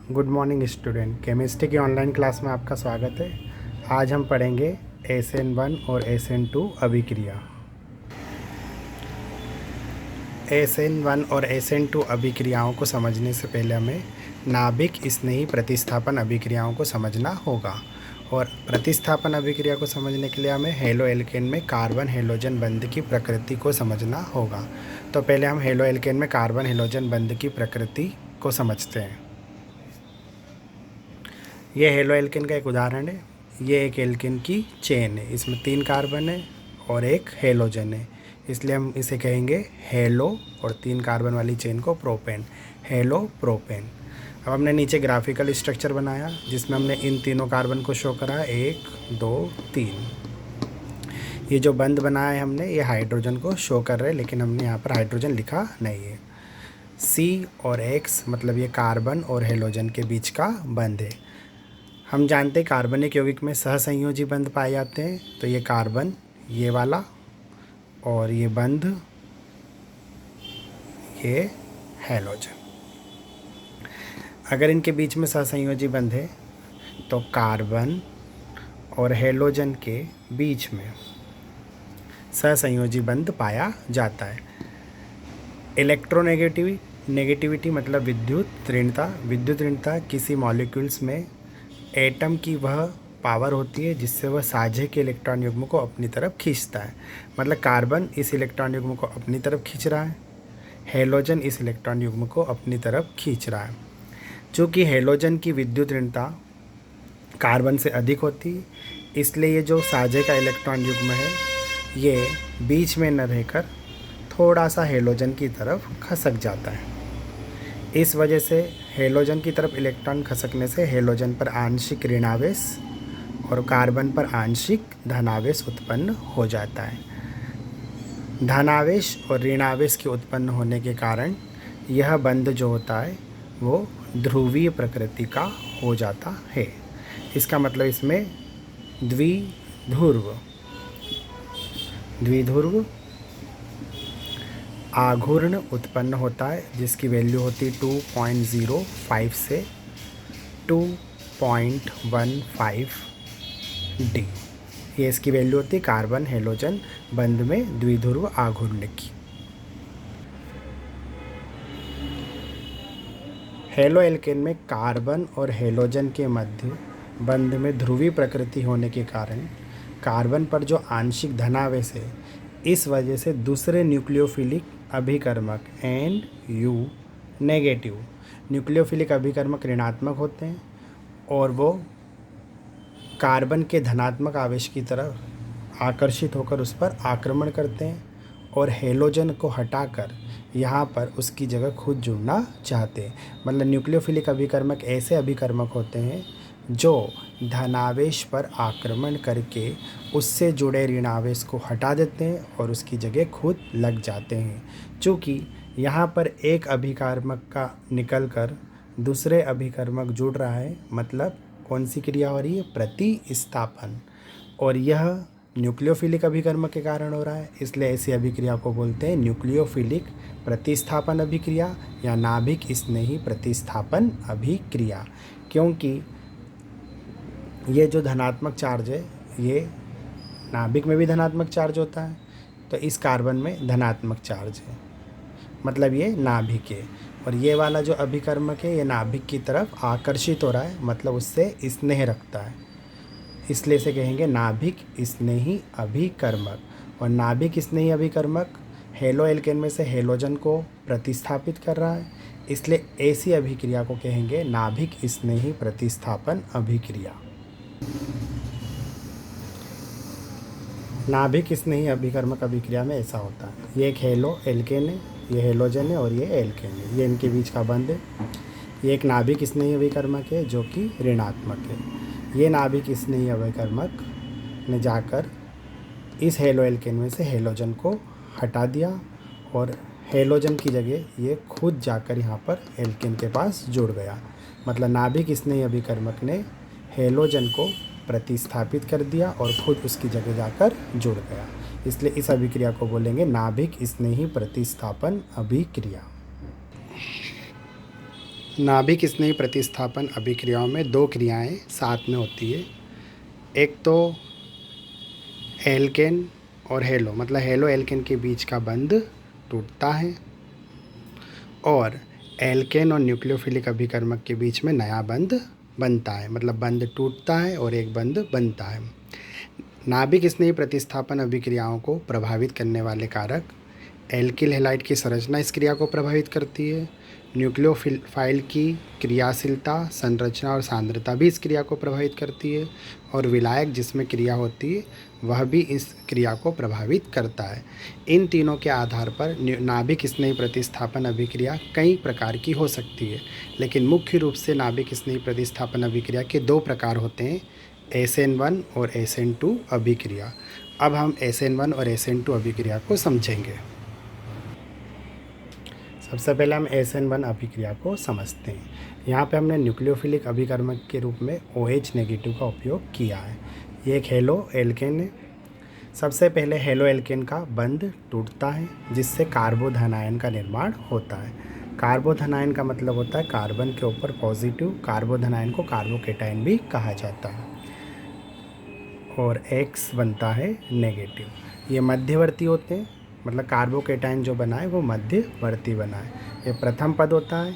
Good morning student. Chemistry की online class में आपका स्वागत है। आज हम पढ़ेंगे SN1 और SN2 अभिक्रिया। SN1 और SN2 अभिक्रियाओं को समझने से पहले हमें नाभिक स्नेही प्रतिस्थापन अभिक्रियाओं को समझना होगा। और प्रतिस्थापन अभिक्रिया को समझने के लिए हमें हेलो एल्केन में कार्बन हेलोजन बंध की प्रकृति को समझना होगा। तो पहले हम हेलो एल्केन में कार्बन हेलोजन बंध की प्रकृति को समझते हैं। ये हेलो एल्केन का एक उदाहरण है। ये एक एल्केन की चेन है, इसमें 3 कार्बन है और एक हेलोजन है, इसलिए हम इसे कहेंगे हेलो, और 3 कार्बन वाली चेन को प्रोपेन, हेलो प्रोपेन। अब हमने नीचे ग्राफिकल स्ट्रक्चर बनाया जिसमें हमने इन तीनों कार्बन को शो करा, 1 2 3। ये जो बंध बनाया है हमने, ये हाइड्रोजन को शो कर रहे हैं, लेकिन हमने यहाँ पर हाइड्रोजन लिखा नहीं है। C और X मतलब ये कार्बन और हेलोजन के बीच का बंध है। हम जानते हैं कार्बनिक यौगिक में सहसंयोजी बंध पाए जाते हैं, तो ये कार्बन ये वाला और ये बंध ये हेलोजन। अगर इनके बीच में सहसंयोजी बंध है तो कार्बन और हेलोजन के बीच में सहसंयोजी बंध पाया जाता है। इलेक्ट्रोनेगेटिविटी मतलब विद्युत ऋणता किसी मॉलिक्यूल्स में एटम की वह पावर होती है जिससे वह साझे के इलेक्ट्रॉन युग्म को अपनी तरफ खींचता है। मतलब कार्बन इस इलेक्ट्रॉन युग्म को अपनी तरफ खींच रहा है, हेलोजन इस इलेक्ट्रॉन युग्म को अपनी तरफ खींच रहा है। चूँकि हेलोजन की विद्युत ऋणता कार्बन से अधिक होती है, इसलिए ये जो साझे का इलेक्ट्रॉन युग्म है ये बीच में न रहकर थोड़ा सा हेलोजन की तरफ खसक जाता है। इस वजह से हेलोजन की तरफ इलेक्ट्रॉन खसकने से हेलोजन पर आंशिक ऋणावेश और कार्बन पर आंशिक धनावेश उत्पन्न हो जाता है। धनावेश और ऋणावेश के उत्पन्न होने के कारण यह बंध जो होता है वो ध्रुवीय प्रकृति का हो जाता है। इसका मतलब इसमें द्विध्रुव आघूर्ण उत्पन्न होता है, जिसकी वैल्यू होती है 2.05 से 2.15 डी। ये इसकी वैल्यू होती है कार्बन हेलोजन बंध में द्विध्रुव आघूर्ण की। हेलो एल्केन में कार्बन और हेलोजन के मध्य बंध में ध्रुवीय प्रकृति होने के कारण कार्बन पर जो आंशिक धनावेश है, इस वजह से दूसरे न्यूक्लियोफिलिक अभिकर्मक NU नेगेटिव न्यूक्लियोफिलिक अभिकर्मक ऋणात्मक होते हैं और वो कार्बन के धनात्मक आवेश की तरफ आकर्षित होकर उस पर आक्रमण करते हैं और हेलोजन को हटाकर यहाँ पर उसकी जगह खुद जुड़ना चाहते हैं। मतलब न्यूक्लियोफिलिक अभिकर्मक ऐसे अभिकर्मक होते हैं जो धनावेश पर आक्रमण करके उससे जुड़े ऋणावेश को हटा देते हैं और उसकी जगह खुद लग जाते हैं। चूँकि यहाँ पर एक अभिकर्मक का निकलकर दूसरे अभिकर्मक जुड़ रहा है, मतलब कौन सी क्रिया हो रही है? प्रतिस्थापन। और यह न्यूक्लियोफिलिक अभिकर्मक के कारण हो रहा है, इसलिए ऐसी अभिक्रिया को बोलते हैं न्यूक्लियोफिलिक प्रतिस्थापन अभिक्रिया या नाभिक स्नेही प्रतिस्थापन अभिक्रिया। क्योंकि ये जो धनात्मक चार्ज है, ये नाभिक में भी धनात्मक चार्ज होता है, तो इस कार्बन में धनात्मक चार्ज है, मतलब ये नाभिक है। और ये वाला जो अभिकर्मक है ये नाभिक की तरफ आकर्षित हो रहा है, मतलब उससे स्नेह रखता है, इसलिए इसे कहेंगे नाभिक स्नेही अभिकर्मक। और नाभिक स्नेही अभिकर्मक हेलो एल्केन में से हेलोजन को प्रतिस्थापित कर रहा है, इसलिए ऐसी अभिक्रिया को कहेंगे नाभिक स्नेही प्रतिस्थापन अभिक्रिया। नाभिक स्नेही अभिकर्मक अभिक्रिया में ऐसा होता है, ये एक हेलो एल्केन है, ये हेलोजन है और ये एल्केन है, ये इनके बीच का बंध है। ये एक नाभिक स्नेही अभिकर्मक है जो कि ऋणात्मक है। ये नाभिक स्नेही अभिकर्मक ने जाकर इस हेलो एल्केन में से हेलोजन को हटा दिया और हेलोजन की जगह ये खुद जाकर यहाँ पर एल्केन के पास जुड़ गया। मतलब नाभिक स्नेही अभिकर्मक ने हेलोजन को प्रतिस्थापित कर दिया और खुद उसकी जगह जाकर जुड़ गया, इसलिए इस अभिक्रिया को बोलेंगे नाभिक स्नेही प्रतिस्थापन अभिक्रिया। नाभिक स्नेही प्रतिस्थापन अभिक्रियाओं में दो क्रियाएं साथ में होती है। एक तो एल्केन और हेलो, मतलब हेलो एल्केन के बीच का बंध टूटता है और एल्केन और न्यूक्लियोफिलिक अभिकर्मक के बीच में नया बंध बनता है, मतलब बंध टूटता है और एक बंध बनता है। नाभिक स्नेही प्रतिस्थापन अभिक्रियाओं को प्रभावित करने वाले कारक एल्किल हैलाइड की संरचना इस क्रिया को प्रभावित करती है। न्यूक्लियोफाइल की क्रियाशीलता, संरचना और सांद्रता भी इस क्रिया को प्रभावित करती है और विलायक जिसमें क्रिया होती है वह भी इस क्रिया को प्रभावित करता है। इन तीनों के आधार पर नाभिक स्नेही प्रतिस्थापन अभिक्रिया कई प्रकार की हो सकती है, लेकिन मुख्य रूप से नाभिक स्नेही प्रतिस्थापन अभिक्रिया के दो प्रकार होते हैं, SN1 और SN2 अभिक्रिया। अब हम SN1 और SN2 अभिक्रिया को समझेंगे। सबसे पहले हम SN1 अभिक्रिया को समझते हैं। यहाँ पे हमने न्यूक्लियोफिलिक अभिकर्मक के रूप में OH नेगेटिव का उपयोग किया है। ये एक हेलो एल्केन है। सबसे पहले हेलो एल्केन का बंध टूटता है जिससे कार्बोधनायन का निर्माण होता है। कार्बोधनायन का मतलब होता है कार्बन के ऊपर पॉजिटिव, कार्बोधनायन को कार्बोकेटायन भी कहा जाता है। और X बनता है नेगेटिव। ये मध्यवर्ती होते हैं, मतलब कार्बोकेटायन जो बना है वो मध्यवर्ती बना है। ये प्रथम पद होता है,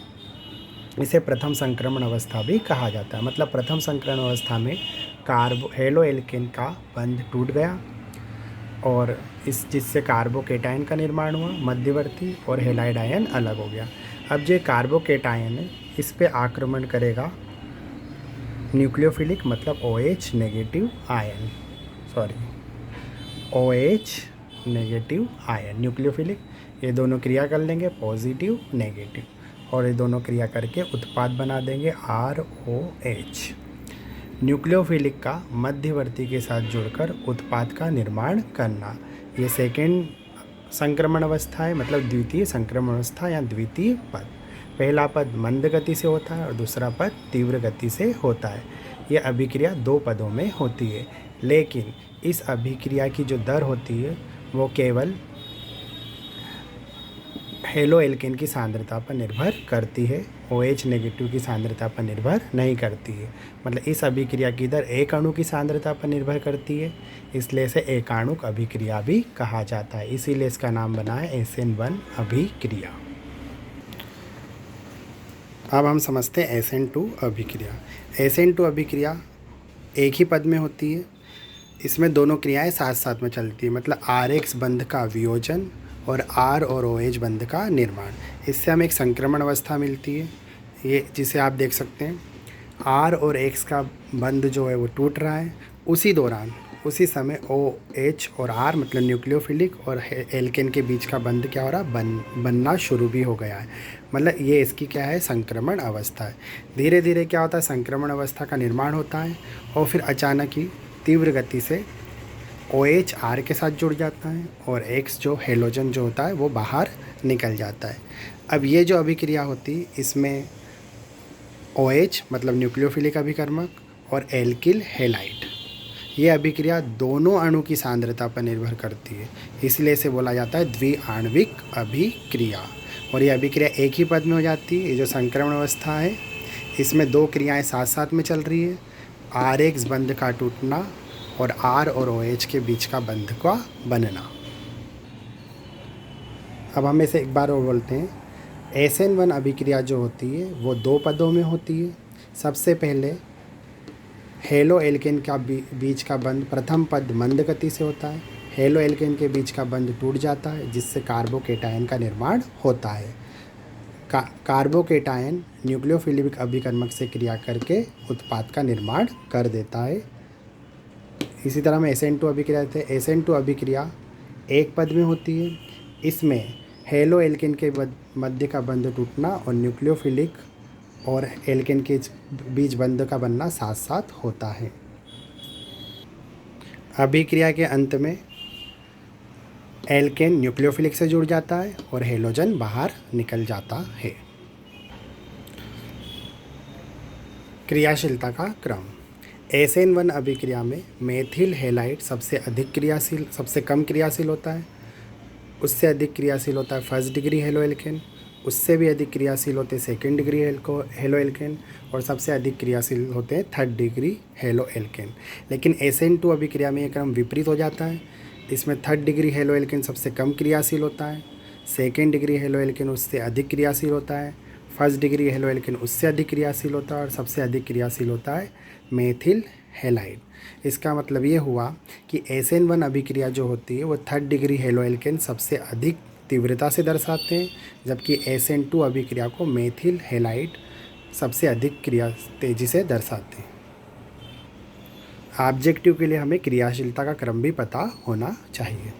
इसे प्रथम संक्रमण अवस्था भी कहा जाता है। मतलब प्रथम संक्रमण अवस्था में हेलो एल्केन का बंध टूट गया और जिससे कार्बोकेटायन का निर्माण हुआ मध्यवर्ती, और हेलाइड आयन अलग हो गया। अब जो कार्बोकेटायन है इस पे आक्रमण करेगा न्यूक्लियोफिलिक, मतलब OH negative ion, OH negative ion nucleophilic. ये दोनों क्रिया कर लेंगे पॉजिटिव नेगेटिव, और ये दोनों क्रिया करके उत्पाद बना देंगे ROH। न्यूक्लियोफिलिक का मध्यवर्ती के साथ जुड़कर उत्पाद का निर्माण करना, ये सेकेंड संक्रमण अवस्था है, मतलब द्वितीय संक्रमण अवस्था या द्वितीय पद। पहला पद मंद गति से होता है और दूसरा पद तीव्र गति से होता है। यह अभिक्रिया दो पदों में होती है, लेकिन इस अभिक्रिया की जो दर होती है वो केवल हेलो एल्केन की सांद्रता पर निर्भर करती है, OH नेगेटिव की सांद्रता पर निर्भर नहीं करती है। मतलब इस अभिक्रिया की दर एक अणु की सांद्रता पर निर्भर करती है, इसलिए इसे एकाणुक अभिक्रिया भी कहा जाता है। इसीलिए इसका नाम बना है SN1 अभिक्रिया। अब हम समझते हैं SN2 अभिक्रिया। SN2 अभिक्रिया एक ही पद में होती है। इसमें दोनों क्रियाएं साथ साथ में चलती है, मतलब RX बंध का वियोजन और R और OH बंध का निर्माण। इससे हमें एक संक्रमण अवस्था मिलती है, ये जिसे आप देख सकते हैं। R और X का बंध जो है वो टूट रहा है, उसी दौरान उसी समय OH और R मतलब न्यूक्लियोफिलिक और एल्केन के बीच का बंध क्या हो रहा है, बनना शुरू भी हो गया है। मतलब ये इसकी क्या है, संक्रमण अवस्था है। धीरे धीरे क्या होता है, संक्रमण अवस्था का निर्माण होता है और फिर अचानक ही तीव्र गति से OH R के साथ जुड़ जाता है और X जो हेलोजन जो होता है वो बाहर निकल जाता है। अब ये जो अभिक्रिया होती है इसमें OH मतलब न्यूक्लियोफिलिक अभिकर्मक और एल्किल हैलाइड, ये अभिक्रिया दोनों अणु की सांद्रता पर निर्भर करती है, इसलिए इसे बोला जाता है द्विआण्विक अभिक्रिया। और ये अभिक्रिया एक ही पद में हो जाती है। ये जो संक्रमण अवस्था है इसमें दो क्रियाएं साथ साथ में चल रही है, RX बंध का टूटना और R और OH के बीच का बंध का बनना। अब हम इसे एक बार और बोलते हैं। SN1 अभिक्रिया जो होती है वो दो पदों में होती है। सबसे पहले हेलो एल्केन का बीच का बंध प्रथम पद मंद गति से होता है, हेलो एल्केन के बीच का बंध टूट जाता है जिससे कार्बोकेटायन का निर्माण होता है। कार्बोकेटायन न्यूक्लियोफिलिक अभिकर्मक से क्रिया करके उत्पाद का निर्माण कर देता है। इसी तरह में SN2 अभिक्रिया है। SN2 अभिक्रिया एक पद में होती है। इसमें हेलो एल्केन के मध्य का बंध टूटना और न्यूक्लियोफिलिक और एल्केन के बीच बंध का बनना साथ साथ होता है। अभिक्रिया के अंत में एल्केन न्यूक्लियोफिलिक से जुड़ जाता है और हेलोजन बाहर निकल जाता है। क्रियाशीलता का क्रम। SN1 अभिक्रिया में मेथिल हैलाइड सबसे कम क्रियाशील होता है। उससे अधिक क्रियाशील होता है फर्स्ट डिग्री हेलो एल्केन उससे भी अधिक क्रियाशील होते हैं सेकेंड डिग्री हेलो एल्केन, और सबसे अधिक क्रियाशील होते हैं थर्ड डिग्री हेलो एल्केन। लेकिन SN2 अभिक्रिया में ये क्रम विपरीत हो जाता है। इसमें थर्ड डिग्री हेलो एल्केन सबसे कम क्रियाशील होता है, सेकेंड डिग्री हेलो एल्केन उससे अधिक क्रियाशील होता है, फर्स्ट डिग्री हेलो एल्केन उससे अधिक क्रियाशील होता है, और सबसे अधिक क्रियाशील होता है मेथिल हैलाइड। इसका मतलब ये हुआ कि SN1 अभिक्रिया जो होती है वो थर्ड डिग्री हेलो एल्केन सबसे अधिक तीव्रता से दर्शाते हैं, जबकि SN2 अभिक्रिया को मेथिल हैलाइड सबसे अधिक क्रिया तेजी से दर्शाते हैं। ऑब्जेक्टिव के लिए हमें क्रियाशीलता का क्रम भी पता होना चाहिए।